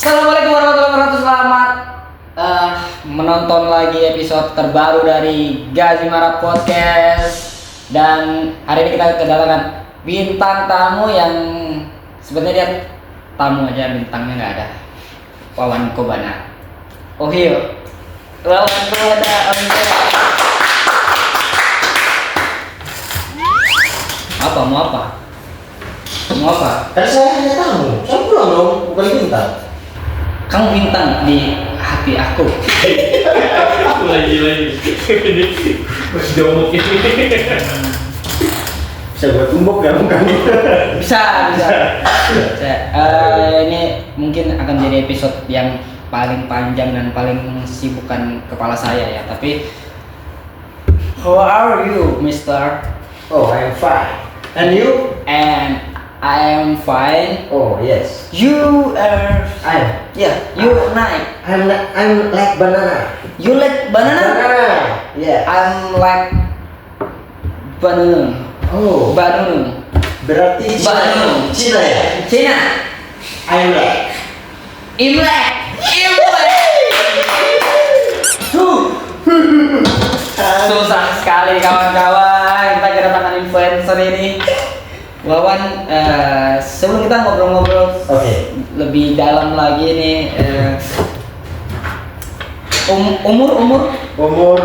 Assalamualaikum warahmatullahi wabarakatuh. Selamat menonton lagi episode terbaru dari Gazimara Podcast. Dan hari ini kita kedatangan bintang tamu yang sebenarnya dia tamu aja, bintangnya nggak ada. Wawan Kobana. Oh iya, Wawan Kobana. Apa mau apa? Mau apa? Kan saya hanya tamu, saya pulang dong, bukan bintang. Kamu bintang di hati aku. Aku lagi masih jomok ini. Bisa buat tumbuk gak bukan? Bisa. Ini mungkin akan jadi episode yang paling panjang dan paling sibukkan kepala saya ya. Tapi how are you, Mister? Oh, I'm fine. And you? And I am fine. Oh, yes. You are you I'm like banana. You like banana? Banana. Yeah. I'm like banana. Oh, Banana. berarti Banana. Cina ya? Cina. I'm like. Imlek. Susah sekali kawan-kawan, kita kedatangan influencer ini. Wawan, sebelum kita ngobrol-ngobrol Oke. lebih dalam lagi nih, umur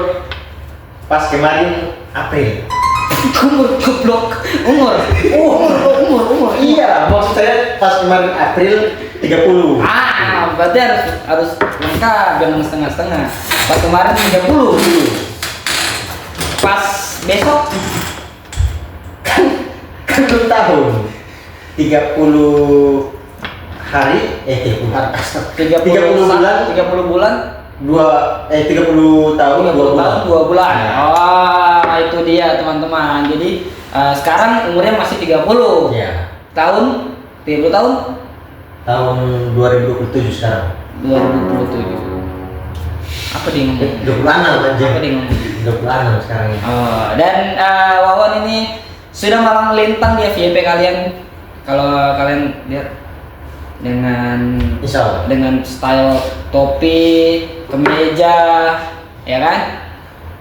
pas kemarin April. goblok, umur. Iya, maksud saya pas kemarin April 30. Berarti harus lengkap, jangan setengah-setengah. Pas kemarin 30. Pas besok Kan belum tahun. 30 hari 30 hari 30 bulan 30 bulan 30 tahun 2 bulan. 2 bulan. Itu dia teman-teman. Jadi sekarang umurnya masih 30. Iya. Tahun 30 tahun Tahun 2027 sekarang. 2027. Apa dia ngomong? 26 aja. Apa dia ngomong? 26 sekarang ini. Dan Wawan ini sudah malang melintang di FYP kalian. Kalau kalian lihat dengan Insya Allah. dengan style topi, kemeja, ya kan?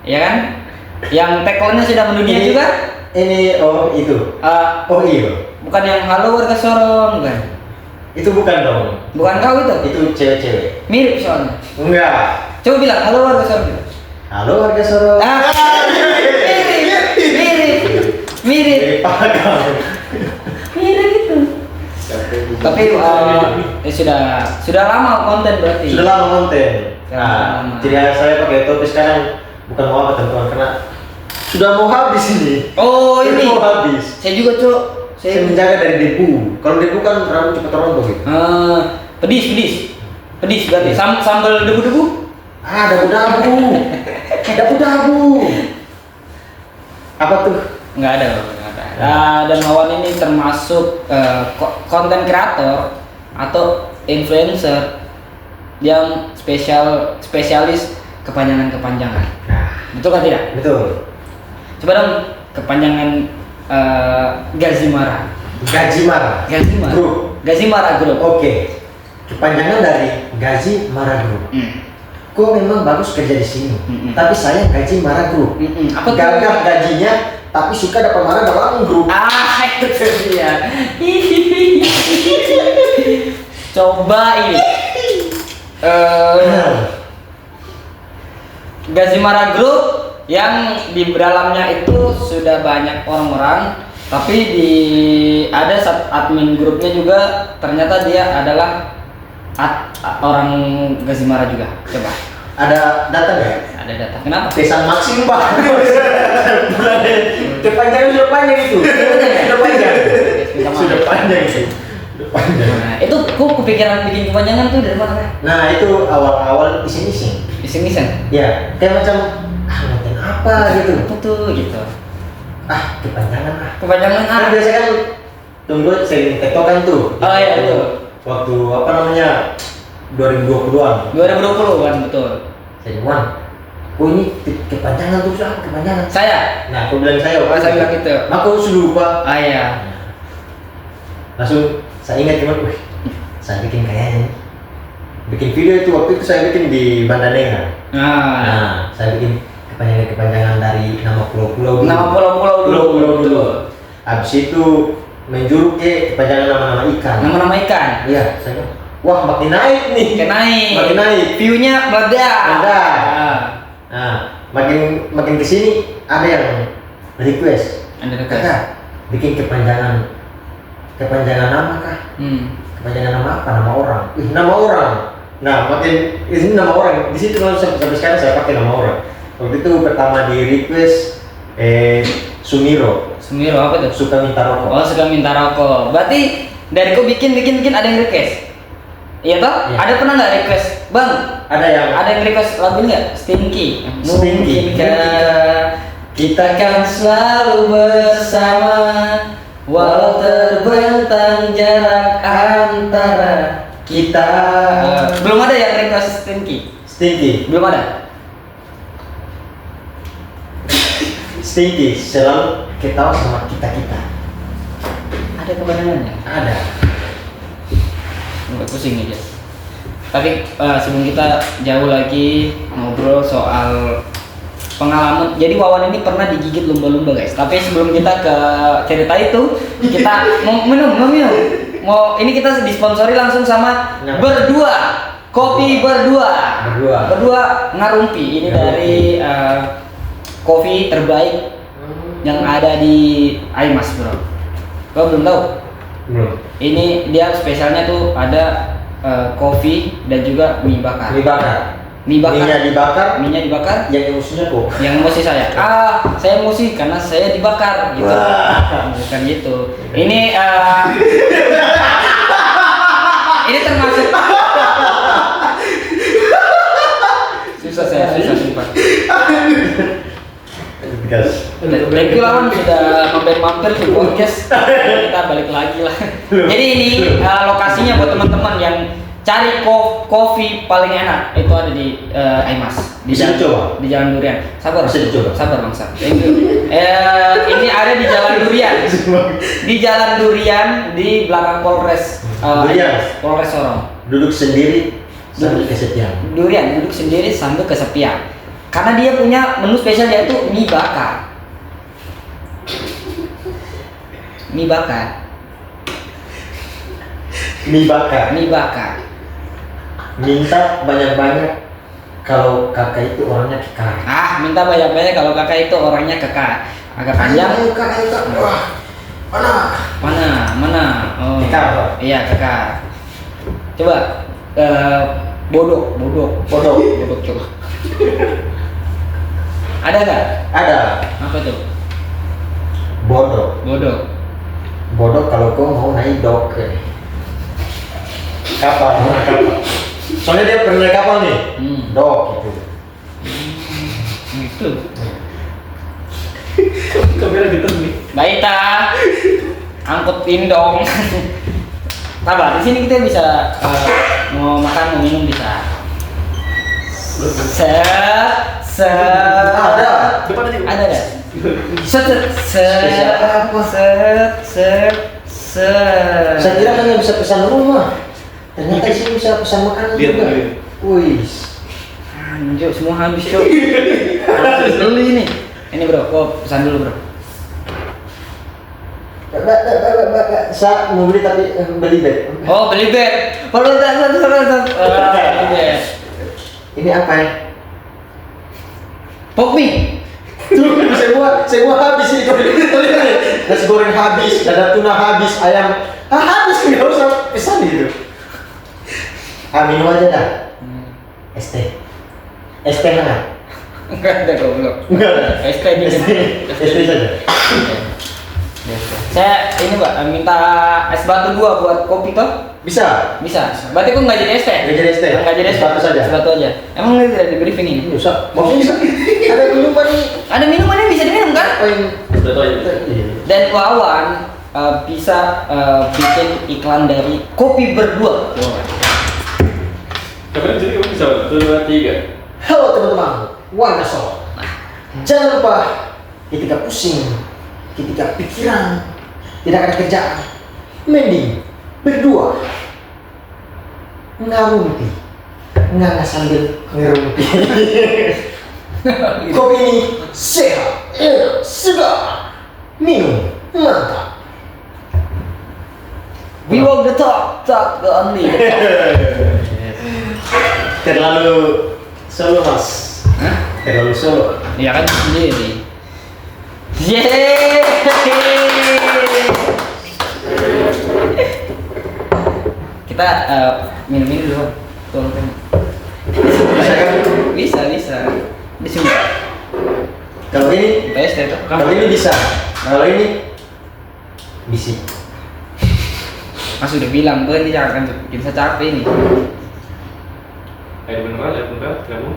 Ya kan? Yang tagline-nya sudah mendunia Ini- juga. Ini itu. Oh iya. Bukan yang halo warga Sorong, bukan? Itu bukan dong. Bukan kau itu? Itu cewek-cewek. Mirip soalnya. Enggak. Coba bilang halo warga Sorong. Halo warga Soro. Mirip itu. Tapi sudah lama konten berarti. Sudah lama konten. Lama. Jadi saya pakai topi sekarang bukan mau apa teman-teman karena sudah mau habis ini. Oh ini. Sudah mau habis. Saya juga cok. Saya menjaga dari debu. Kalau debu kan rambut cepat rontok gitu. Pedis berarti. Sambal debu-debu. Dabu-dabu. Dabu-dabu. Apa tuh? Nggak ada. Dan Wawan ini termasuk konten kreator atau influencer yang spesialis kepanjangan. Betul kan tidak? Betul. Coba dong kepanjangan Gazimara. Gazimara Group. Oke. Kepanjangan dari Gaji Mara Group. Kok memang bagus kerja di sini. Tapi saya Gaji Mara Group. Apa tuh? Gagah gajinya, tapi suka dapat marah dalam grup. Itu dia. Coba ini. Gazimara Group yang di dalamnya itu sudah banyak orang-orang, tapi ada admin grupnya juga ternyata dia adalah orang Gazimara juga. Coba. Ada data nggak? Ada data. Kenapa? Pesan Maxim Pak. Sudah panjang itu. Sudah panjang itu. Nah, itu kok kepikiran bikin kepanjangan tuh dari mana? Nah itu awal-awal iseng-iseng. Iseng-iseng. Ya kayak macam nonton apa gitu. Apa tuh gitu. Kepanjangan Kepanjangan Kan biasa kan tunggu sering tektokan tuh. Oh iya betul. Waktu apa namanya 2020-an. 2020 kan betul. Jadi oh ini kepanjangan tuh siapa kepanjangan? Saya. Nah aku bilang saya. Saya bilang gitu. Aku sudah lupa. Iya. Langsung saya ingat cuman, saya bikin kayaknya bikin video itu waktu itu saya bikin di Banda Negra. Nah, saya bikin kepanjangan dari nama pulau-pulau dulu. Nama pulau-pulau dulu. Pulau-pulau dulu. Habis itu menjuruk ke kepanjangan nama-nama ikan. Nama-nama ikan. Iya, saya bilang, wah makin naik nih. Makin naik. View-nya meledak. Nah, makin kesini ada yang request. Kakak, bikin kepanjangan nama kah? Kepanjangan nama apa? Nama orang. Nama orang. Nah, makin ini nama orang. Di situ langsung sampai sekarang saya pakai nama orang. Waktu itu pertama di request Sumiro apa tuh? suka minta rokok. Oh, suka minta rokok. Berarti dari kau bikin ada yang request. Iya toh? Iya. Ada pernah nggak request? Bang, Ada yang request lagu nggak? Stinky. Stinky. Mungkinkah kita kan selalu bersama walau terbentang jarak antara kita. Belum ada yang request Stinky. Belum ada. Stinky selalu ketawa sama kita. Ada kebenarannya? Ada. Nggak pusing aja. Tapi sebelum kita jauh lagi ngobrol soal pengalaman, jadi Wawan ini pernah digigit lumba-lumba guys. Tapi sebelum kita ke cerita itu, kita mau minum. Ini kita disponsori langsung sama Berdua, kopi Berdua Ngarumpi. Ini dari kopi terbaik yang ada di Aimas bro. Kau belum tahu? Belum. Ini dia spesialnya tuh ada kopi dan juga mie bakar. Minyak dibakar. Yang emosinya kok? Yang emosi saya. Saya emosi karena saya dibakar gitu. Bukan gitu. Ini ini termasuk susah sumpah. Thank you lawan sudah mampir di podcast. Kita balik lagi lah. Jadi ini lokasinya buat teman-teman yang cari kopi paling enak itu ada di Aimas. Di Jalan Durian. Sabar bangsa. Thank you. Ini ada di Jalan Durian. Di Jalan Durian di belakang Polres Polres Sorong. Duduk sendiri sambil kesepian. Durian duduk sendiri sambil kesepian. Karena dia punya menu spesial yaitu mie bakar. Minta banyak-banyak kalau kakak itu orangnya kekar. Minta banyak-banyak kalau kakak itu orangnya kekar. Agak panjang. Kakak itu Mana? Oh. Kekar. Iya, kekar. Coba bodok coba. Ada nggak? Ada. Apa tuh? Bodok kalau kau mau naik dok kapal. Soalnya dia pernah naik kapal nih. Dok Gitu. Kamera gitu nih. Baita. Angkutin dong. Sabar, di sini kita bisa mau makan, mau minum bisa. Ada. Depan aja. Ada. Saya kira kan yang bisa pesan rumah. Ternyata di sini bisa pesan makanan juga. Wih. Anjir, semua habis cok. Harus beli nih. Ini bro, kok pesan dulu bro. Saya mau beli tapi beli bed. Oh, beli bed. Beli bed. Ini apa ya? Pop mie. Tuh, semua habis ini. Nasi goreng habis, dada tuna habis, ayam habis, nggak usah pesan gitu. Minum aja dah. Es teh hangat. Enggak ada goblok. Enggak ada. Es teh dingin. Es teh saja. Saya ini Pak minta es batu 2 buat kopi toh? Bisa. Berarti kok nggak jadi es teh? Nggak jadi es teh. Nggak jadi es Batu saja. Es batu aja. Emang ini tidak di briefing ini? Bisa. Maksudnya ada minuman nih. Ada minuman yang bisa diminum kan? Apa yang Betul aja. Dan Wawan bisa bikin iklan dari kopi berdua. Kamera jadi kamu bisa 1, 2, 3. Halo teman-teman, warga Solo. Jangan lupa ketika pusing, ketika pikiran tidak ada kerjaan, mending berdua ngarumpi Enggak sambil ngerumpi. Kopi ini sehat, enak, segar. Minum, mantap. We walk the talk the only. Terlalu solo mas. Hah? Terlalu solo. Iya kan sendiri. Yeay. Kita minum ini dulu. Tolong. Bisa kan? Bisa. Di sini. Kalau ini, Tes itu. kalau ini bisa. Kalau ini bisi. Mas udah bilang tuh ini jangan bikin saya capek ini. Air beneran, kamu.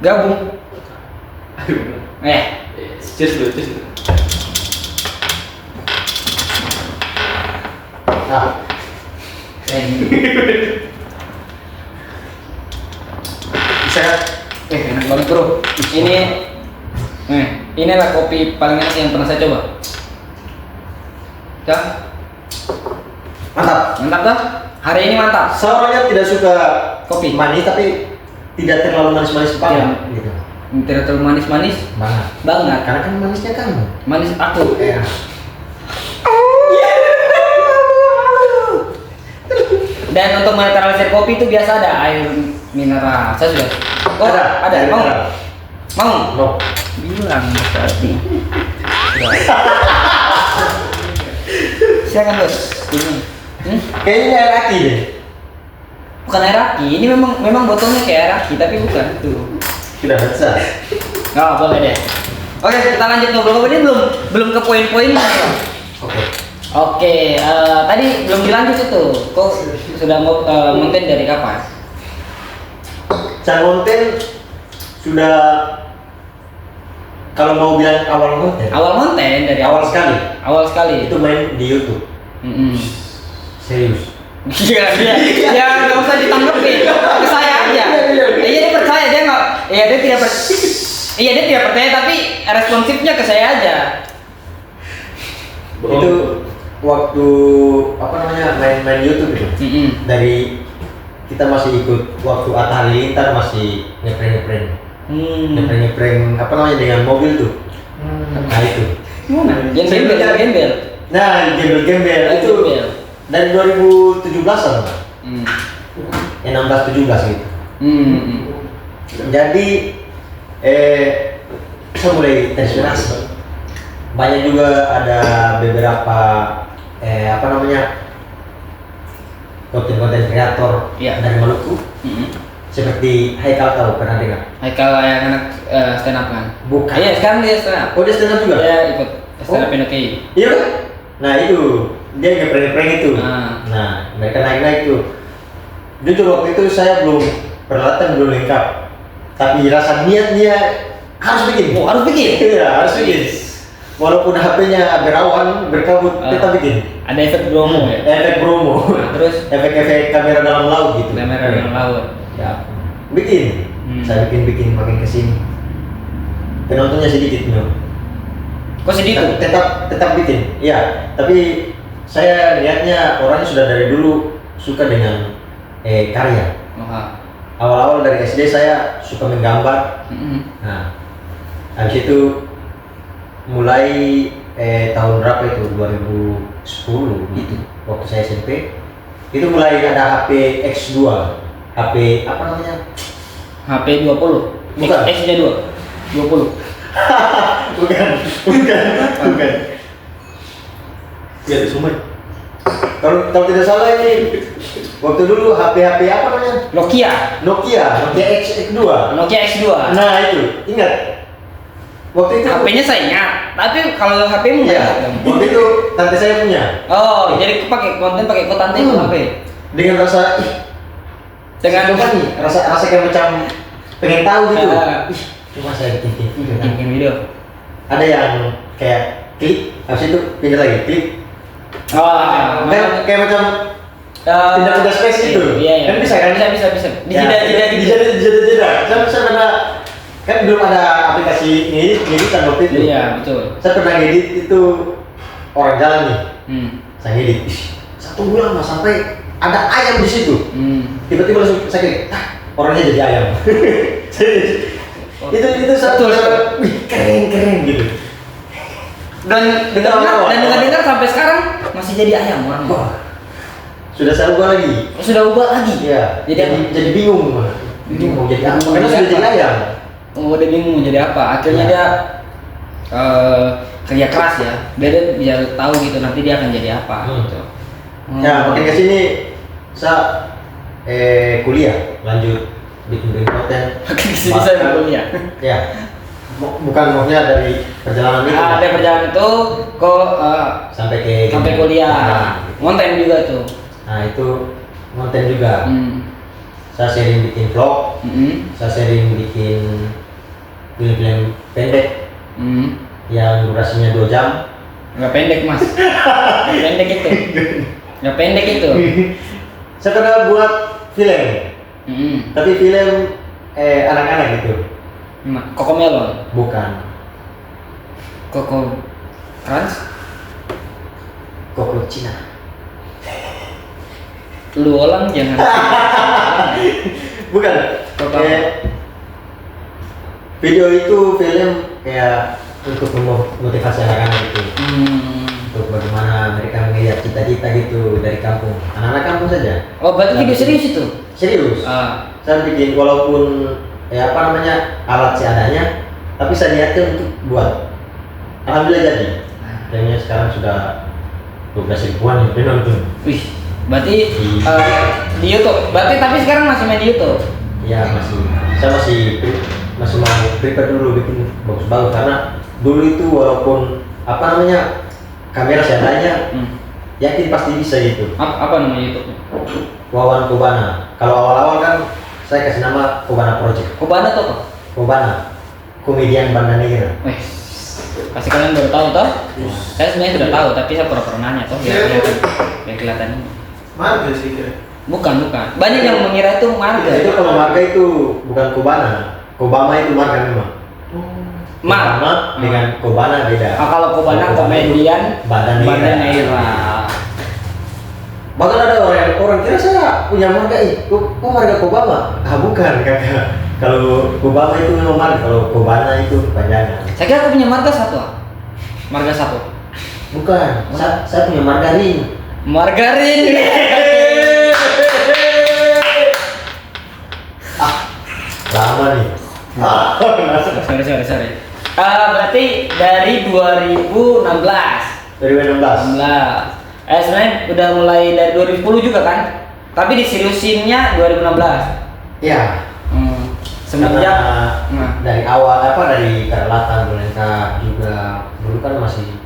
Gabung. Air beneran. Cheers dulu. Ah, bisa kan? Enak banget bro. Inilah kopi paling enak yang pernah saya coba. Dah, Mantap. mantap dah. Hari ini mantap. Saya orangnya tidak suka Kopi. manis tapi tidak terlalu manis-manis banget. Gitu. Tidak terlalu manis-manis banget. Karena kan manisnya kamu. Manis aku. Ya. Dan untuk menetralisir kopi itu biasa ada air mineral. Saya sudah. Oh, ada. Mau? No. Bilang berarti. Silakan bos. Ini. Kayaknya air aki deh. Bukan air aki. Ini memang botolnya kayak air aki tapi bukan itu. Tidak bisa. Nggak boleh deh. Oke, kita lanjut ngobrol-ngobrol ini belum ke poin-poinnya. Oke, tadi belum dilanjut itu. Kok sudah mau konten dari kapan? Saya konten sudah, kalau mau bilang awal konten. Awal konten dari Awal sekali. Awal sekali. Itu main di YouTube. Serius. Iya, ya nggak usah ditanggepin ke saya aja. Iya dia percaya dia nggak, dia tidak percaya tapi responsifnya ke saya aja. Itu waktu apa namanya main YouTube itu. Dari kita masih ikut waktu Atta Halilintar masih ngepreng apa namanya dengan mobil tuh. Nah itu. Gembel. Nah gembel itu dari 2017an. 16-17 gitu. Jadi saya mulai terinspirasi. Banyak juga ada beberapa apa namanya konten-konten kreator dari Maluku. Seperti Haikal, tahu pernah dengar? Haikal yang anak stand up kan? Bukan. Iya sekarang dia stand up. Oh dia stand up juga? Dia ikut stand up NOKI. Iya kan? Nah itu dia ngeprank itu. Nah mereka naik tuh. Jujur waktu itu saya belum peralatan belum lengkap. Tapi rasa niatnya harus bikin. Oh harus bikin? Iya harus bikin. Walaupun HP-nya berawan, berkabut, tetap bikin. Ada efek bromo ya? Efek bromo. Terus? Efek-efek kamera dalam laut gitu. Kamera dalam laut. Ya. Bikin. Saya bikin makin kesini. Penontonnya sedikit nih. Kok sedikit? Tetap bikin. Iya. Tapi saya lihatnya orangnya sudah dari dulu suka dengan karya. Awal-awal dari SD saya suka menggambar. Nah, habis itu mulai tahun berapa itu 2010 gitu waktu saya SMP itu mulai ada HP X2 HP apa namanya HP 20 bukan X-nya 20 bukan Ya di Sumai. kalau tidak salah ini waktu dulu HP apa namanya Nokia X2 nah itu ingat waktu itu HP-nya saya ingat, tapi kalau HP-mu ya, waktu itu tante saya punya. Oh, jadi pakai konten pakai tante itu HP. Dengan rasa dengan apa nih? Rasa kayak macam pengen tahu gitu. Cuma saya bikin video. Ada yang kayak klik, habis itu pindah lagi klik. Oh, kayak macam tidak space itu. Iya. Kan bisa kan? Bisa. Di jeda. Saya pernah kan belum ada aplikasi ngedit kan waktu itu. Iya betul. Saya pernah ngedit itu orang jalan nih. Saya ngedit 1 bulan mas sampai ada ayam di situ. Tiba-tiba langsung saya kayak, orangnya jadi ayam. itu satu, wih keren gitu. Dan dengar sampai sekarang masih jadi ayam orang. Sudah saya ubah lagi. Sudah ubah lagi. Iya. Jadi bingung. Bingung mau jadi apa? Karena sudah jadi ayam. Udah bingung mau jadi apa? Akhirnya dia kerja keras ya. Dia biar tahu gitu nanti dia akan jadi apa gitu. Ya, makin kesini saya kuliah lanjut bikin konten. Makin kesini saya kuliah. Ya. Bukan maksudnya dari perjalanan itu. Dari perjalanan itu kok sampai kuliah. Konten juga tuh. Nah, itu konten juga. Saya sering bikin vlog. Saya sering bikin film-film pendek. Yang durasinya 2 jam. Nggak pendek, Mas. Nggak pendek itu. Saya pernah buat film. Tapi film anak-anak gitu. Koko Melon? Bukan. Koko Crunch? Koko Cina. Lu orang jangan. Bukan. Video itu film kayak untuk memotivasi anak-anak gitu. Untuk bagaimana mereka melihat cita-cita gitu dari kampung. Anak-anak kampung saja. Oh, berarti video serius itu? Serius. Saya bikin walaupun alat seadanya, tapi saya niatkan untuk buat. Alhamdulillah jadi. Filmnya sekarang sudah 12 ribuan yang penonton. Wih, berarti di YouTube. Berarti tapi sekarang masih main di YouTube? Iya, masih. Saya masih mau prepare dulu bikin bagus-bagus karena dulu itu walaupun kamera seadanya, yakin pasti bisa gitu. Apa nama YouTube? Wawan Kobana. Kalau awal-awal kan saya kasih nama Kobana Project. Kobana tuh apa? Kobana, komedian Banda Negra. Pasti kalian baru tahu toh? Saya sebenarnya sudah tahu, tapi saya pernah nanya toh biar kelihatan. Marga sih kira. Bukan. Banyak yang mengira itu marga. Itu kalau marga itu bukan Kobana. Kobama itu marga memang. Kobama dengan Kobana beda. Kalau Kobana komedian Banda Negra. Bahkan ada orang kira saya punya marga kok marga Kobama? Bukan kakak. Kalau Kobama itu memang marga, kalau Kobana itu kepanjangan. Saya kira aku punya marga satu. Marga satu. Bukan. Saya punya margarin. Margarin. Lama nih. Sorry. Berarti dari 2016. Sebenarnya udah mulai dari 2010 juga kan? Tapi diseriusinnya 2016. Iya. Semenjak dari awal dari peralatan boneka juga dulu kan masih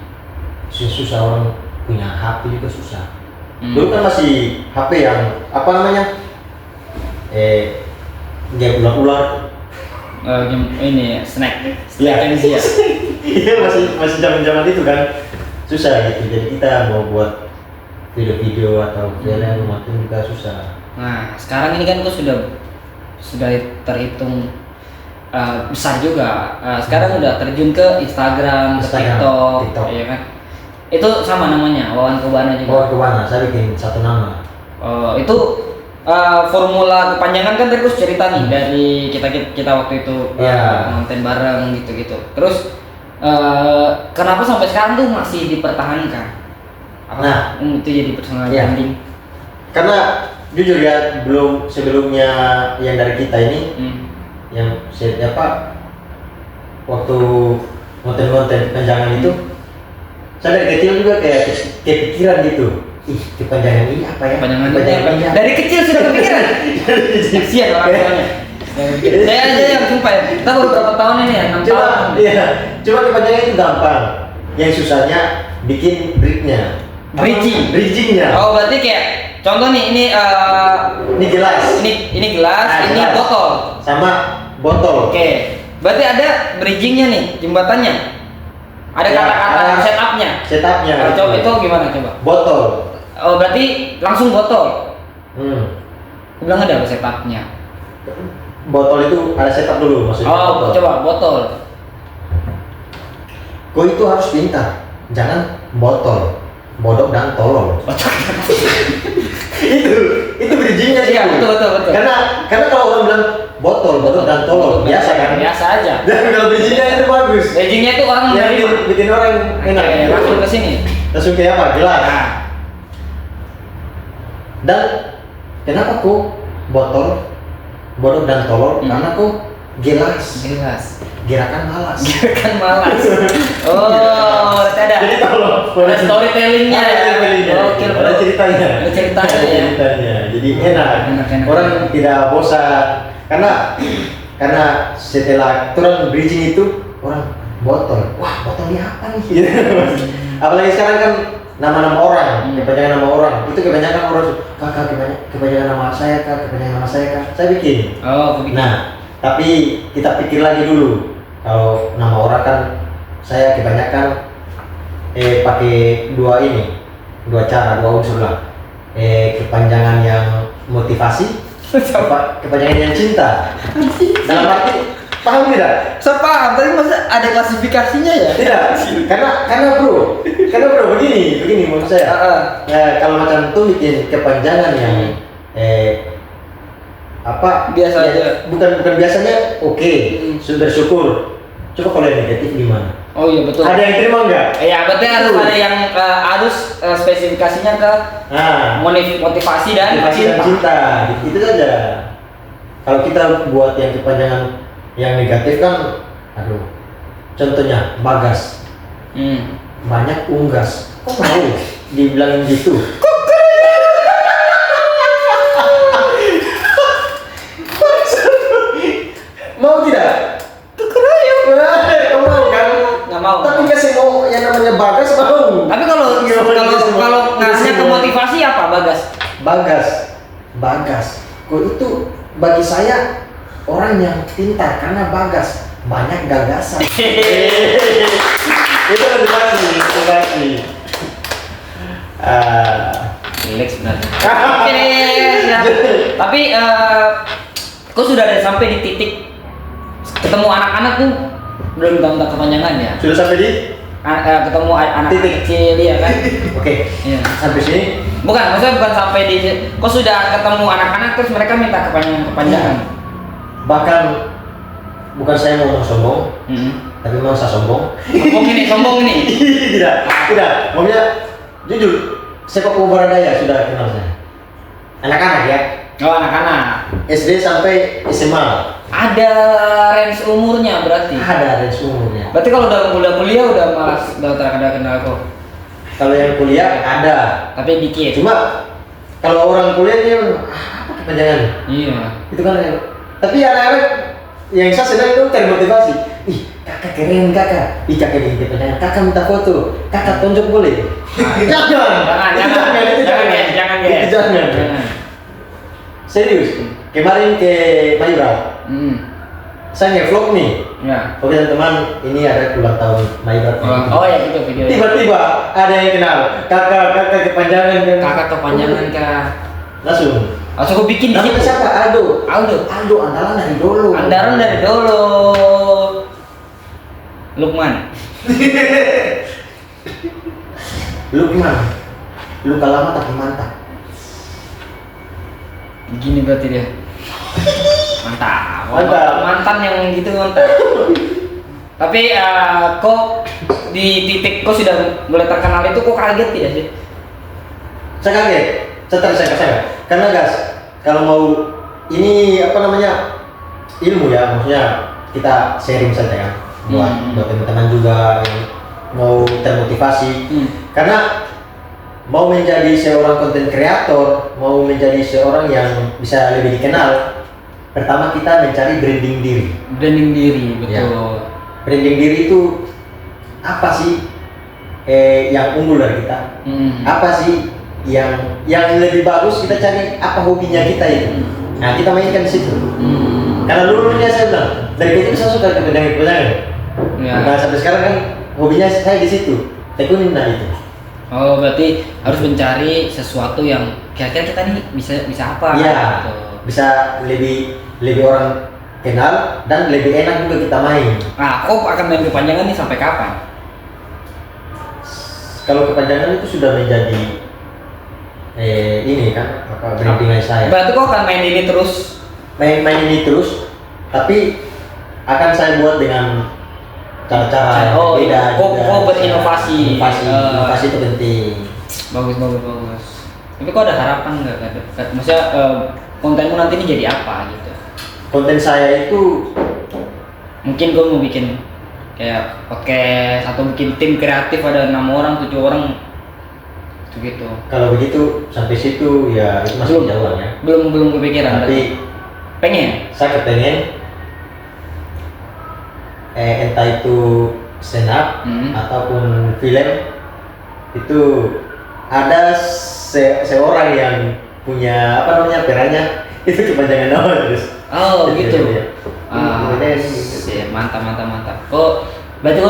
susah, orang punya HP juga susah. Dulu kan masih HP yang game ular-ular. Ini snack. Iya masih zaman itu kan susah gitu. Jadi kita mau buat video-video atau film makin juga susah. Nah sekarang ini kan sudah terhitung besar juga. Sekarang udah terjun ke Instagram, TikTok, ya kan? Itu sama namanya, Wawan Kobana juga. Wawan Kobana, saya bikin satu nama. Itu formula kepanjangan kan terus cerita nih dari kita waktu itu nonton bareng gitu. Terus kenapa sampai sekarang tuh masih dipertahankan? Itu jadi personal branding. Karena jujur ya, sebelumnya yang dari kita ini yang waktu konten-konten kepanjangan itu saya dari kecil juga kayak kepikiran gitu. Kepanjangan ini apa ya? Kepanjangan ini apa? Dari kecil sudah kepikiran. Kasihan orang tuanya. Saya aja yang sumpah ya. Kita baru berapa tahun ini ya? 6 tahun. Iya. Cuma kepanjangan itu gampang. Yang susahnya bikin bridgingnya. Oh, berarti kayak contoh nih ini gelas. Ini gelas, ini botol. Sama botol. Oke. Berarti ada bridgingnya nih, jembatannya. Ada kata-kata setupnya. Coba itu gimana coba? Botol. Oh, berarti langsung botol. Aku bilang ada setupnya. Botol itu ada setup dulu maksudnya. Oh, coba botol. Kau itu harus pintar. Jangan botol, bodoh dan tolol. itu bridgingnya sih. Iya, betul. Karena kalau orang bilang botol dan tolol biasa kan. Biasa aja. Dan kalau bridgingnya itu bagus. Bridgingnya itu orang Yang bikin orang enak. langsung ke sini. Langsung kayak apa? Jelas. Nah, Dan kenapa kok bodoh dan tolol? Karena kok jelas. Gerakan malas. Oh, ada. Jadi tolong. Ada storytellingnya. Oke, ada ceritanya. Ada ceritanya. Jadi enak. Orang tidak bosan karena setelah turun bridging itu orang botol. Wah, botolnya apa nih? Apalagi sekarang kan nama-nama orang, kebanyakan nama orang. Itu kebanyakan orang kakak kebanyakan nama saya kak, saya bikin. Oh, bikin. Nah, tapi kita pikir lagi dulu. Kalau nama orang kan saya kebanyakan pakai dua unsur lah. Kepanjangan yang motivasi, kepanjangan yang cinta. Dalam arti paham tidak? Saya paham, tapi masa ada klasifikasinya ya? Tidak, karena bro begini menurut saya. Kalau macam tuh bikin kepanjangan yang biasa aja. Bukan biasanya oke, sudah bersyukur. Coba kalau yang negatif gimana? Oh iya betul. Ada yang terima enggak? Iya berarti harus ada yang harus spesifikasinya ke motivasi dan cinta. Itu saja. Kalau kita buat yang kepanjangan yang negatif kan, aduh. Contohnya Bagas. Banyak unggas. Kok mau dibilangin gitu? Mau tidak? Kamu mau kan? Nggak mau. Tapi kasih mau yang namanya Bagas mau. Tapi kalau ngasihnya ke motivasi apa Bagas. Kok itu bagi saya orang yang pintar karena Bagas banyak gagasan. Itu motivasi. Relax benar. Oke, siap. Tapi kau sudah ada sampai di titik ketemu anak-anak tuh belum tentang kepanjangan ya? Sudah sampai di ketemu anak titik kecil ya kan? Oke. Iya. Sampai sini? Maksudnya bukan sampai di. Kau sudah ketemu anak-anak terus mereka minta kepanjangan. Bahkan bukan saya mau sombong, tapi memang saya sombong. Sombong ini. Tidak. Maunya jujur, sepak bola Baradaya sudah kenal saya. Anak-anak ya. Oh anak-anak. SD sampai SMA. Ada range umurnya berarti. Ada range umurnya. Berarti kalau udah kuliah udah malas udah terkenal kok. Kalau yang kuliah ada, tapi dikit. Cuma kalau orang kuliah dia apa kepanjangan? Iya. Itu kan. Tapi anak-anak yang saya senang itu termotivasi. Ih, kakak keren kakak. Ih, kakak bikin kepanjangan. Kakak minta foto. Kakak tunjuk boleh? Jangan. Serius. Kemarin ke Mayura. Saya nge-vlog nih. Ya. Oke teman-teman, ini ada ulang tahun Mayura. Oh ya gitu video. Tiba-tiba ada yang kenal. Kakak kepanjangan kan. Kakak kepanjangan kak. Langsung aku bikin di situ. Siapa? Aldo andalan dari dulu. Lukman. Luka lama tapi mantap. Begini berarti dia. Mantap. Mantan yang gitu mantap. Tapi kok di titik kok sudah mulai terkenal itu kok kaget tidak sih? Saya kaget. Saya karena guys, kalau mau ini ilmu ya, maksudnya kita sharing saja kan, buat teman-teman juga yang mau termotivasi. Karena mau menjadi seorang konten kreator, mau menjadi seorang yang bisa lebih dikenal, pertama kita mencari branding diri. Betul. Ya. Branding diri itu apa sih yang unggul dari kita? Apa sih yang lebih bagus? Kita cari apa hobinya kita itu. Nah, kita mainkan di situ. Karena dulunya saya bilang dari kecil saya suka kepanjangan. Ya. Nah, sampai sekarang kan hobinya saya di situ. Tekunin itu. Oh, berarti harus mencari sesuatu yang kira-kira kita nih bisa apa? Iya. Gitu. Bisa lebih orang kenal dan lebih enak juga kita main. Nah, kok akan main kepanjangan nih sampai kapan? Kalau kepanjangan itu sudah menjadi ini kan apa brandingan saya. Berarti kok akan main ini terus? Main ini terus, tapi akan saya buat dengan cara-cara yang beda. Berinovasi. Inovasi itu penting. Bagus. Tapi kok ada harapan nggak? Maksudnya kontenmu nanti ini jadi apa gitu? Konten saya itu mungkin gue mau bikin kayak bikin tim kreatif ada 6 orang, 7 orang gitu. Kalau begitu sampai situ ya itu masih jauh ya. Belum kepikiran. Tapi saya kepengen entah itu stand up ataupun film itu ada seorang yang punya apa namanya perannya itu kepanjangan nama terus. Oh gitu. Mantap. Oh berarti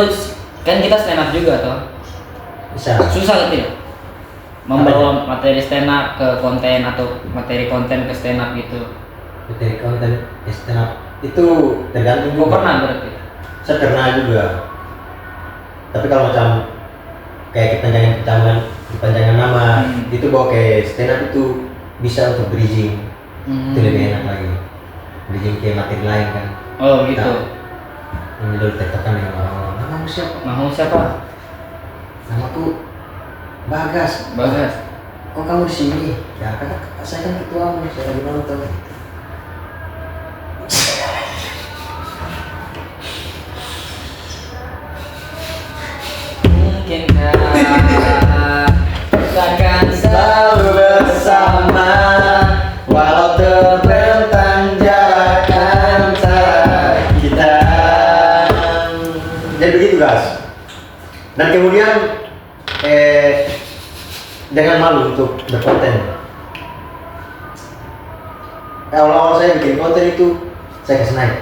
kan kita stand up juga toh? Bisa. Susah gitu ya? Membawa materi stand up ke konten atau materi konten ke stand up gitu. Materi konten ke stand up itu tergantung juga. Pernah berarti? Saya pernah juga. Tapi kalau macam kayak kepanjangan nama itu bawa ke stand up itu bisa untuk bridging. Itu lebih enak lagi. Bridging ke materi lain kan. Oh gitu. Ini dulu tektokan dengan orang-orang. Namamu siapa? Namaku Bagas. Kok kamu di sini? Ya kakak, saya kan ketuamu, saya lagi nonton. Mungkinkah takkan selalu bersama walau terbentang jarak antara kita. Jadi begitu guys. Dan kemudian jangan malu untuk berkonten. Awal-awal saya bikin konten itu saya kasih naik.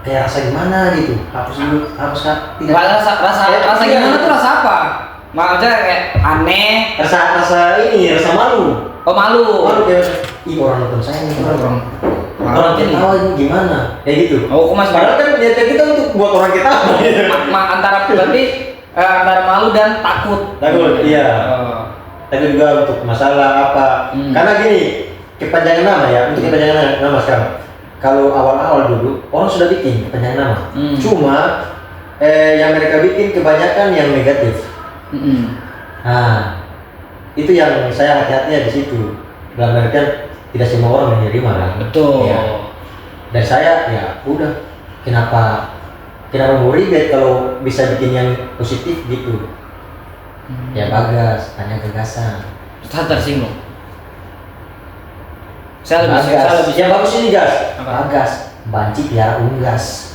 Kayak rasa gimana gitu? Hapus tidak. Rasa gimana tuh rasa apa? Maksudnya kayak aneh. Rasa malu. Oh malu. Malu kayak orang nonton saya nih orang ketawa ini gimana? Kayak gitu. Oh, kok masih. Padahal kan niatnya kita untuk buat orang ketawa. Antara malu dan takut. Iya. Tapi juga untuk masalah apa? Karena gini, kepanjangan nama ya. Untuk kepanjangan nama sekarang. Kalau awal-awal dulu orang sudah bikin kepanjangan nama. Cuma yang mereka bikin kebanyakan yang negatif. Nah, itu yang saya hati-hatinya di situ. Dalam artian tidak semua orang menerima kan. Betul. Ya. Dan saya ya udah kenapa mau ribet kalau bisa bikin yang positif gitu. Ya Bagas, hanya gagasan. Saya tersinggung. Saya lebih yang bagus ini Gas. Apa? Bagas, banci piara unggas.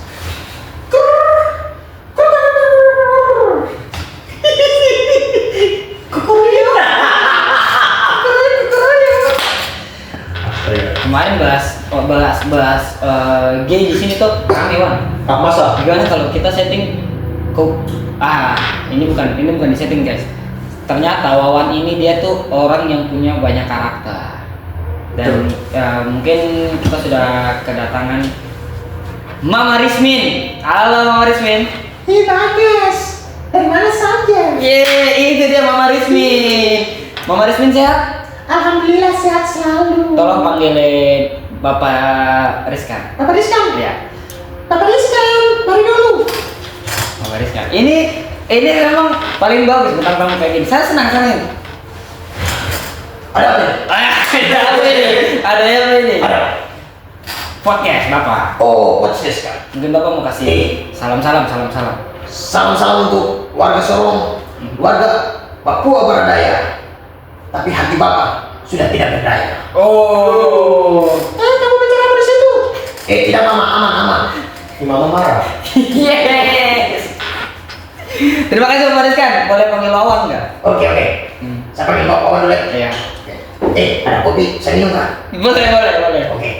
Kemarin bahas gay di sini tuh rame Wan. Masa? Gimana kalau kita setting ini bukan di setting guys. Ternyata Wawan ini dia tuh orang yang punya banyak karakter. Dan mungkin kita sudah kedatangan Mama Rizmin. Halo Mama Rizmin. Bagus. Dari mana saja? Itu dia Mama Rizmin. Mama Rizmin sehat? Alhamdulillah sehat selalu. Tolong panggilin Bapak Rizkan. Bapak Rizkan? Iya. Bapak Rizkan, mari dulu. Bapak Rizkan. Ini memang paling bagus tentang kamu kayak gini. Saya senang sekali. Ada apa? Ada apa ini? Ada. Podcast Bapak. Oh, podcast kan. Mungkin Bapak mau kasih salam. Salam untuk warga Sorong, warga Papua Baradaya. Tapi hati Bapak sudah tidak berdaya. Oh. Kamu bicara apa di situ? Tidak Mama, aman. Mama marah. Yes. Terima kasih Bapak Rizkan. Boleh panggil Wawan nggak? Oke. Saya panggil Bapak Wawan dulu ya. Iya. Ada kopi, saya minum kan? Boleh. Oke.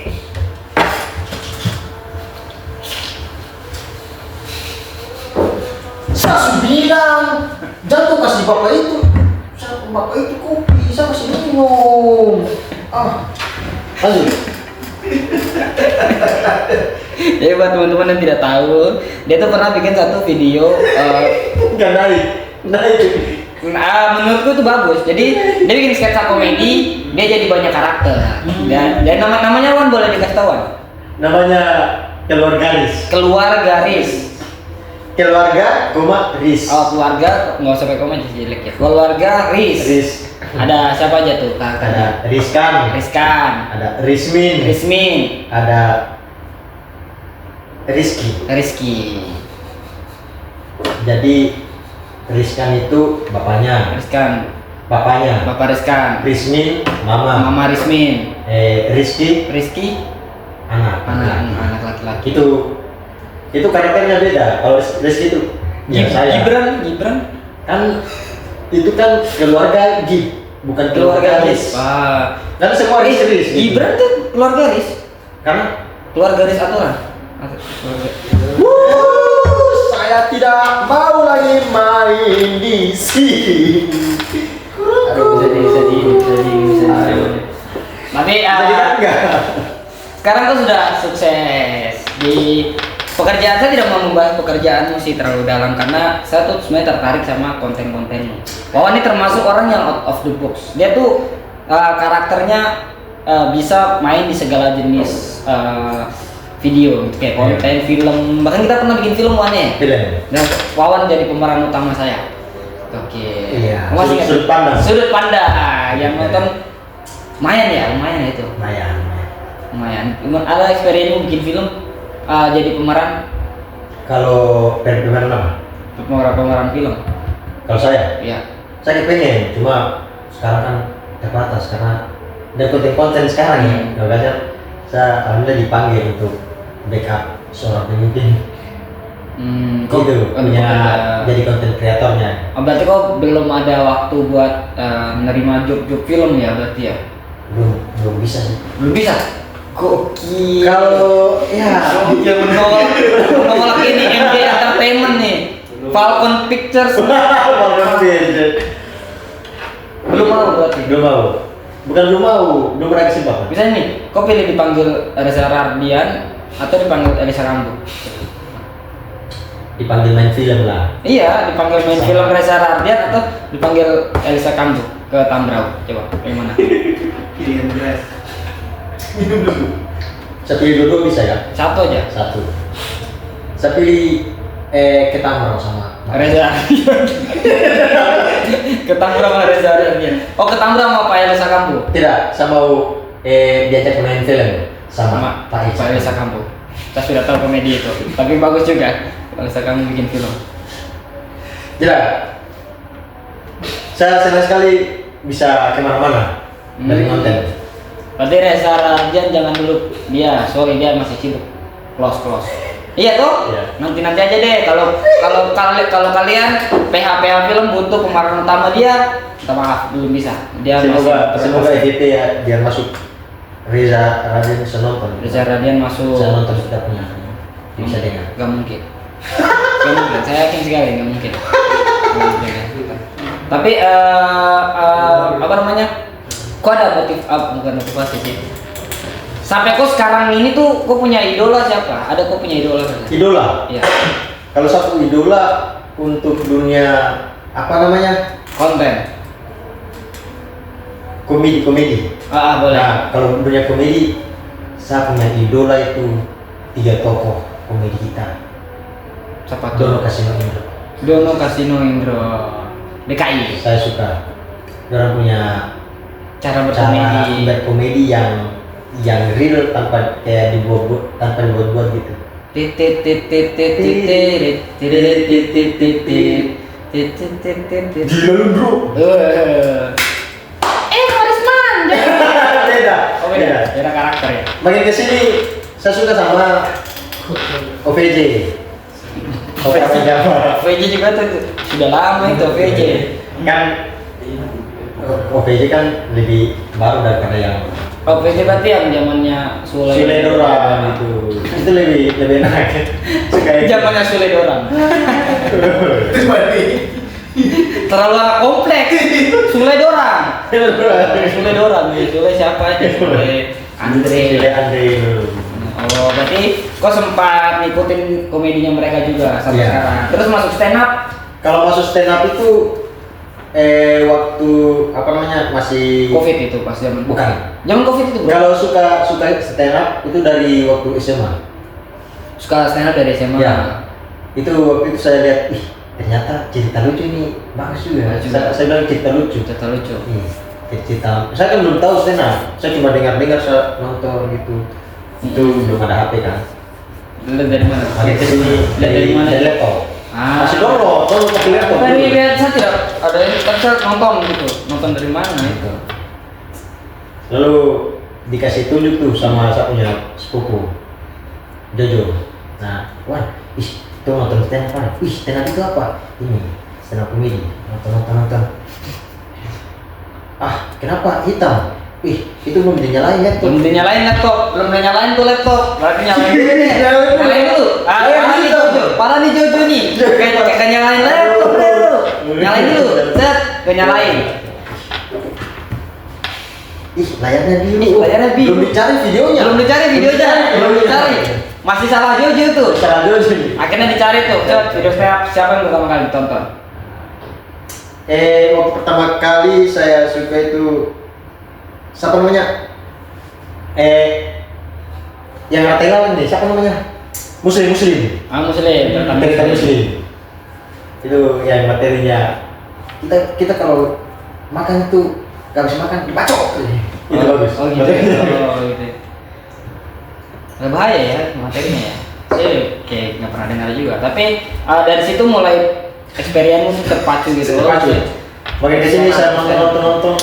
Saya bilang jangan kasih Bapak itu. Bapak itu kopi, saya masih minum. Lanjut. Jadi buat teman-teman yang tidak tahu, dia tuh pernah bikin satu video Nggak naik. Menurutku itu bagus. Jadi dia bikin sketsa komedi, dia jadi banyak karakter. Dan namanya Wan boleh dikasih tahu Wan? Namanya Keluarga Riz. Keluarga, Riz. Oh keluarga, nggak usah pakai koma jadi jelek ya. Keluarga Riz. Ada siapa aja tuh karakternya? Ada Rizkan. Ada Rismin. Ada Rizky. Jadi Rizkan itu bapaknya. Bapak Rizkan. Rismin mama Rismin. Rizky anak laki-laki. Itu karakternya beda. Kalau Rizky itu Gibran kan itu kan keluarga bukan keluarga Riz. Kan semua Riz. Gibran tuh keluarga Riz. Karena Keluarga Riz aturan. saya tidak mau lagi main di sini. Bisa di. Tapi sekarang tuh sudah sukses di pekerjaan. Saya tidak mau membahas pekerjaanmu sih terlalu dalam karena saya tuh sebenarnya tertarik sama konten-kontenmu. Wawan ini termasuk orang yang out of the box. Dia tuh karakternya bisa main di segala jenis video kayak konten, film, bahkan kita pernah bikin film Wan ya. Dan Wawan jadi pemeran utama saya. Oke. Iya. Sudut pandang yang nonton lumayan itu. Lumayan. Ada experience bikin film jadi pemeran? Kalau pemeran apa? Pemeran film. Kalau saya? Iya. Saya pengen, cuma sekarang kan terbatas karena ada konten sekarang ya. Makanya saya alhamdulillah dipanggil untuk backup seorang pemimpin. Gitu, punya jadi konten kreatornya. Oh, berarti kok belum ada waktu buat menerima job film ya berarti ya? Belum bisa sih. Belum bisa? Gokil. Kalau ya dia menolak ini MD Entertainment nih. Falcon Pictures. Belum mau berarti? Belum mau. Bukan belum mau, belum pernah kesempatan. Bisa nih, kok pilih dipanggil Reza Rardian atau dipanggil Elisa Rambo? Dipanggil main film lah. Iya, dipanggil main film Reza Rardian atau dipanggil Elisa Kambu ke Tambrau. Coba, yang mana? Pilihan beras. Saya pilih dulu bisa ya? Satu aja. Saya pilih ke Tambrau sama Reza Rardian. Ke Tambrau sama Reza Rardian. Oh, ke Tambrau sama Pak Elisa Kambu? Tidak, saya mau diajak main film sama Pak Elisa Kambu. Kita sudah tahu komedi itu, tapi bagus juga. Kalau kamu bikin film. Tidak. Saya senang sekali bisa kemana-mana dari konten. Berarti Reza Rardian jangan dulu dia, sorry dia masih sibuk. Close. Iya toh? Iya. Nanti aja deh. Kalau kalian PH film butuh pemeran utama dia, minta maaf belum bisa. Dia semoga EDT ya biar masuk. Reza Rardian bisa nonton. Reza Rardian masuk. Bisa nonton kita punya. Bisa dengar. Gak mungkin. Saya yakin sekali gak mungkin. Tapi apa namanya? Kok ada bukan motivasi sih. Sampai kok sekarang ini tuh kok punya idola siapa? Ada kok punya idola kan? Idola? Iya. Kalau satu idola untuk dunia apa namanya? Konten. Komedi. Boleh. Nah, kalau dunia komedi saya punya idola itu 3 tokoh komedi kita. Siapa tuh? Dono Kasino Indro. DKI. Saya suka. Dia punya cara berkomedi yang real tanpa kayak dibuat-buat gitu. Gila lu bro. Marisman. Beda karakter ya. Makin kesini saya suka sama OVJ. OVJ juga tuh sudah lama itu OVJ. Kan OVJ kan lebih baru daripada yang OVJ berarti yang zamannya Sule Doran itu lebih enak. Zamannya Sule Doran. Terlalu kompleks. Sule Doran. Sule siapa aja? Sule Andre. Oh, berarti kok sempat ngikutin komedinya mereka juga sampai sekarang. Terus masuk stand up? Kalau masuk stand up itu waktu apa namanya masih Covid itu pas zaman. Bukan. Zaman Covid itu, Bro. Kalau suka stand up itu dari waktu SMA. Suka stand up dari SMA. Ya. Itu waktu itu saya lihat, ih ternyata cerita lucu ini bagus juga. Saya bilang cerita lucu. Cerita lucu. Iya. Cerita. Saya kan belum tahu stand up. Saya cuma dengar saya nonton gitu. Itu belum ada HP kan. Lihat dari mana? Lihat dari mana? Dari laptop. Masih download pakai laptop. Tadi lihat saya tidak ada yang saya nonton gitu. Nonton dari mana itu? Lalu dikasih tunjuk tuh sama saya punya sepupu Jojo. Nah, wah, itu nonton stand up apa? Stand up itu apa? Ini stand up comedy. Nonton. Ah, kenapa hitam? Itu belum dinyalain laptop. Belum dinyalain tuh laptop. Berarti nyalain dulu nih. Nyalain dulu. Parah nih Jojo nih. Kayak nyalain laptop dulu. Nyalain dulu. Set, nyalain. Layarnya biru. Belum dicari videonya. Belum dicari. Masih salah Jojo tuh. Akhirnya dicari tuh. Video siapa yang pertama kali tonton? Waktu pertama kali saya suka itu siapa namanya? Yang Ratengal ini siapa namanya? Muslim. Muslim. Cerita Muslim. Itu yang materinya kita kalau makan itu nggak bisa makan dibacok. Itu bagus. Oh gitu. Nggak bahaya ya materinya ya. Saya kayak nggak pernah dengar juga. Tapi dari situ mulai experience terpacu gitu. Makin kesini saya nonton.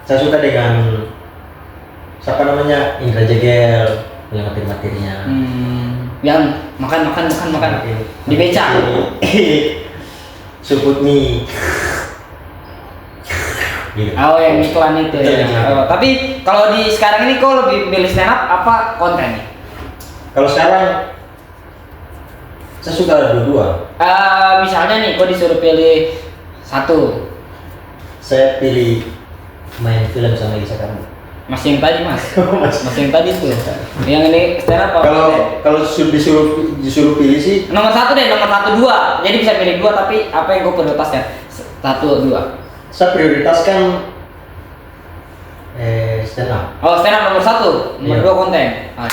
Saya suka dengan siapa namanya Indra Jegel yang materinya. Yang makan di beca. Suputmi. Gitu. Oh yang iklan itu ya. Tapi kalau di sekarang ini kok lebih pilih stand up apa konten nih? Kalau sekarang saya suka dua-dua. Misalnya nih kok disuruh pilih satu. Saya pilih main film sama Lisa Karno. Masih yang tadi mas. Masih yang tadi tuh. Yang ini stand up apa? Kalau disuruh pilih sih nomor 1 2. Jadi bisa pilih 2 tapi apa yang gue prioritaskan? 1 2. Saya prioritaskan stand up. Oh stand up nomor 1, nomor 2 konten. Wah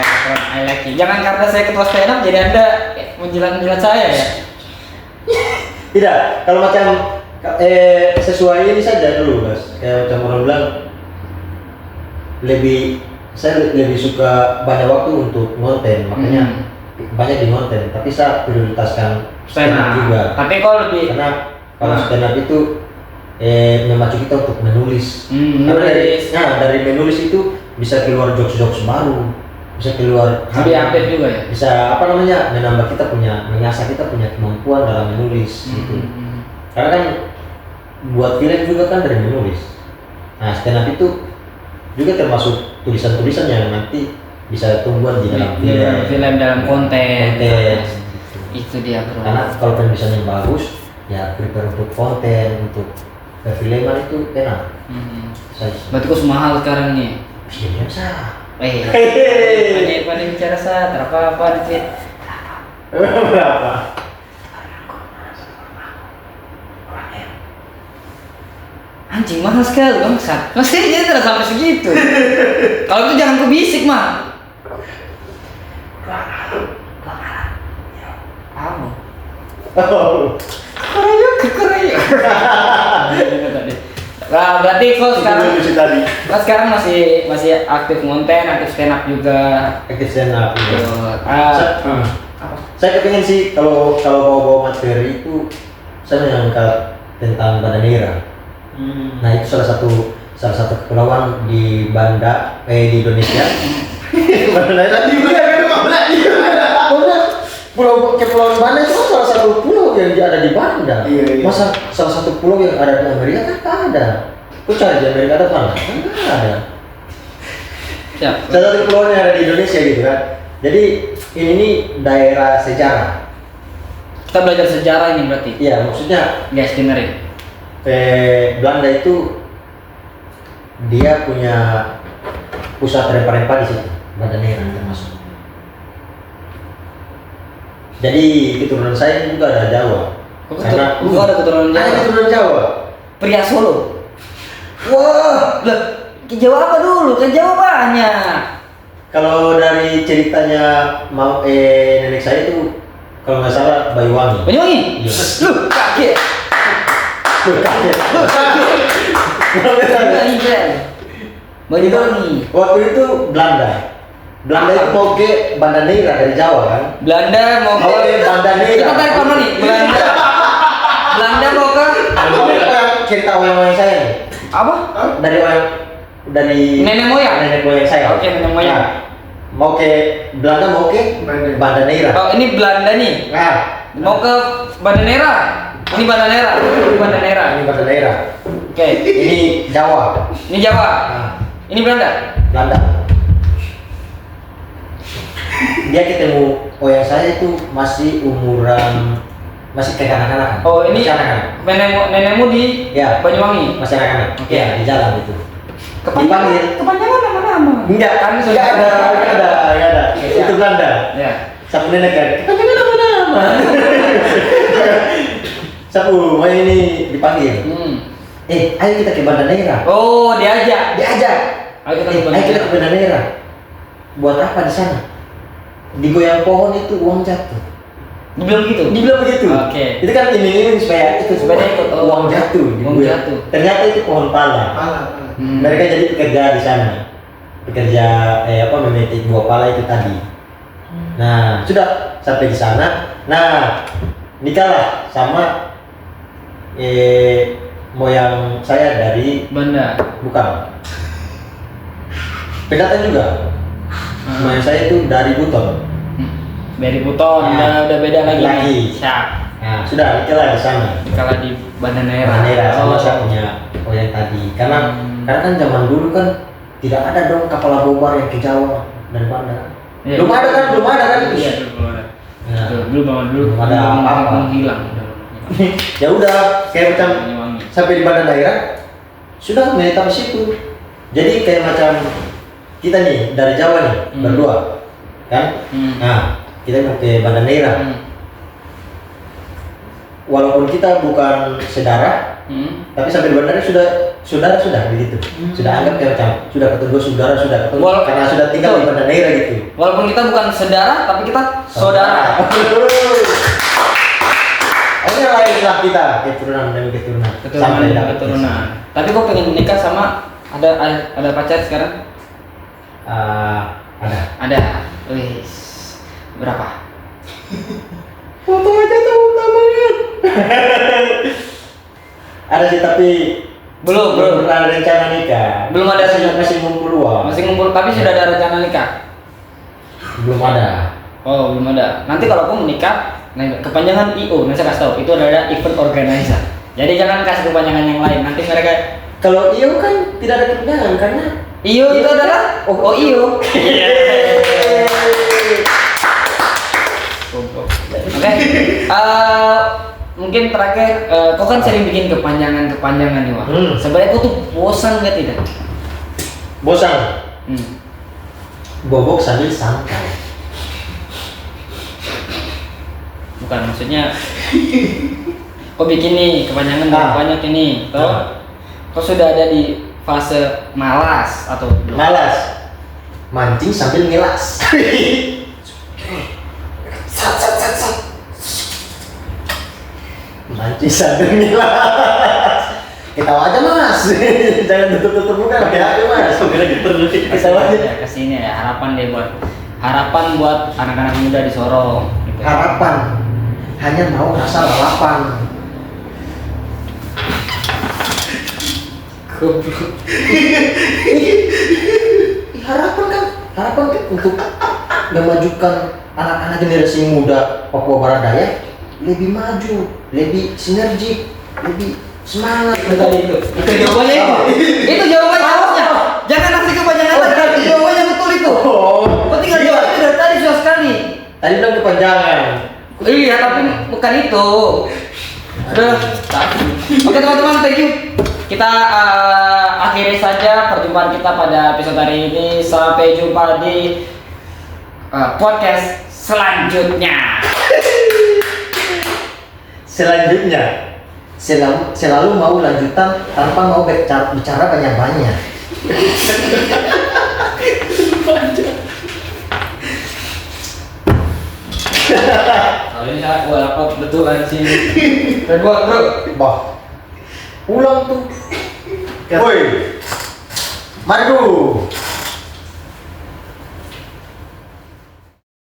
keren, I like it. Jangan karena saya ketua stand up jadi anda menjilat saya ya. Tidak, kalau macam sesuai ini saja dulu mas. Kayak macam orang bilang saya lebih suka banyak waktu untuk konten, makanya banyak di konten. Tapi saya prioritaskan stand up juga. Tapi kalau lebih karena kalau stand up itu memacu kita untuk menulis. Karena dari menulis itu bisa keluar jokes baru, bisa keluar lebih aktif juga ya. Bisa menambah mengasah kita punya kemampuan dalam menulis gitu. Karena kan buat film juga kan dari menulis. Nah stand up itu juga termasuk tulisan-tulisan yang nanti bisa tumbuh di dalam film dalam konten. Itu dia bro. Karena kalau penulisannya bagus ya prepare untuk konten, untuk perfilman itu enak. Berarti kok semahal sekarang nih? Biasa. Pandai bicara sa, terapa dikit. Berapa? Anjing mahal sekali bangsat. Maksudnya tidak sampai segitu. Kalau itu jangan kubisik mah. Kamu. Korea. Nah, berarti kok sekarang masih aktif ngonten, aktif stand up juga. Aktif stand up. Saya kepingin sih kalau bawa materi itu saya mengangkat tentang Bandanera. Nah itu salah satu kepulauan di Banda di Indonesia. Bandanera di Kepulauan Banda itu salah satu pulau yang ada di Banda. Masa salah satu pulau yang ada di Amerika kan tak ada. Kau cari di Amerika ada mana? Kan tak ada. Salah satu pulau yang ada di Indonesia gitu kan. Jadi ini daerah sejarah. Kita belajar sejarah ini berarti. Iya maksudnya. Guys dengerin. Belanda itu dia punya pusat rempah-rempah di situ, Bandanera termasuk. Jadi keturunan saya juga ada Jawa. Gua ada keturunan Jawa. Ada keturunan Jawa. Pria Solo. Wah, Lah, ke Jawa apa dulu? Kan Jawa banyak. kalau dari ceritanya nenek saya itu kalau nggak salah Banyuwangi. Banyuwangi? Iya. Lu kaget. Kaget. Banyuwangi. Waktu itu Belanda itu mau ke Banda Neira dari Jawa kan? Belanda mau Mau ke Banda Neira. Kita tarik mana nih? Belanda mau ke cerita orang saya nih. apa? Dari Nenek moyang. nenek moyang saya. Oke, nenek moyang. Nah, mau ke Belanda mau ke Banda Neira. Oh, ini Belanda nih. Nah, Mau ke Banda Neira. Ini Banda Neira. Ini Banda Neira. ini Banda Neira. Oke. Ini Jawa. Ini Jawa. Nah, Ini Belanda. Belanda. Dia ketemu oyang saya itu masih masih kayak anak-anak. Oh, ini masih anak-anak. nenekmu di Ya. Banyuwangi. Masih anak-anak. Oke. Ya, di jalan itu. Kepanjangan nama-nama. Enggak ada. Itu Belanda. Ya. Sapu nenek kan. Kepanjangan nama-nama. Sapu, mau ini dipanggil. Ayo kita ke Banda Neira. Oh, diajak. Ayo kita ke Banda Ayo kita Neira. ke Banda Neira. Buat apa di sana? Digoyang pohon itu uang jatuh. Dibilang begitu. Oke. Itu kan ini supaya ikut. Oh. uang jatuh. Uang digoyang. jatuh. Ternyata itu pohon pala. Mereka jadi pekerja di sana. Pekerja memetik buah pala itu tadi. Nah, sudah sampai di sana. Nah, nikahlah sama moyang saya dari Banda. bukan. Pendatang juga. Moyang saya itu dari Buton. Dari Buton, Nah, udah beda lagi. lagi. Siap. Nah, sudah nikahlah di sana. Kalau di Banda Neira. Banda Neira sama Oh. saya punya moyang tadi. Karena kan zaman dulu kan tidak ada dong kapal bobar yang ke Jawa dari Banda. Iya, Belum ada kan? Iya, belum ada. Nah, Belum ada apa-apa. Menghilang. ya udah kayak macam Banyuwangi. sampai di Banda Neira sudah menetap di situ. Jadi kayak macam kita nih dari Jawa nih berdua kan. Nah, kita mau ke Banda Neira. Walaupun kita bukan saudara, tapi sampai di Banda Neira sudah begitu. Sudah anggap kayak macam sudah ketemu saudara karena sudah tinggal di Banda Neira gitu. Walaupun kita bukan saudara, tapi kita saudara. Ini lain lah kita keturunan demi keturunan. Sampai dapat Keturunan. Tapi kok pengen menikah sama ada pacar sekarang? Ada. Ada. Wis. Berapa? Foto aja tuh banget. Ada sih tapi Belum. pernah rencana nikah. Belum ada sih. Masih ngumpul uang. Masih ngumpul, tapi sudah ada rencana nikah. Belum ada. Oh, belum ada. Nanti kalau aku menikah, kepanjangan IO, saya kasih tahu, itu adalah event organizer. Jadi jangan kasih kepanjangan yang lain. Nanti mereka Kalau IO kan tidak ada kepanjangan karena IO itu adalah IO. Oke. Mungkin terakhir, kau kan sering bikin kepanjangan nih, Wak. Sebenarnya kau tuh bosan nggak tidak? bosan. Bobok sambil santai. Bukan, maksudnya kau bikin nih kepanjangan banyak ini, toh? Kau sudah ada di fase malas atau belum? Malas. Mancing sambil ngelas. Mancing sambil ngelas. Ketawa aja mas. Jangan tutup muka pakai HP mas. Ketawa aja. Ya, kesini ya, harapan buat anak-anak muda di Sorong. Gitu. Harapan hanya mau rasa lalapan. Harapan kan untuk memajukan anak-anak generasi muda Papua Barat Daya lebih maju, lebih sinergi, lebih semangat. Itu jawabannya itu jawabannya harusnya. Jangan ngasih kepanjangan tadi. Jawabannya betul itu. Kau tinggal jawab itu dari tadi susah sekali. Tadi bilang kepanjangan. Iya, tapi bukan itu. Udah. Oke teman-teman, thank you. Kita akhiri saja perjumpaan kita pada episode hari ini. Sampai jumpa di podcast selanjutnya. Selanjutnya, selalu mau lanjutan tanpa mau bicara banyak-banyak. Kalau ini salah gua upload betulan sih. Buat bro. Bah, ulang tuh. Woi, mari dulu.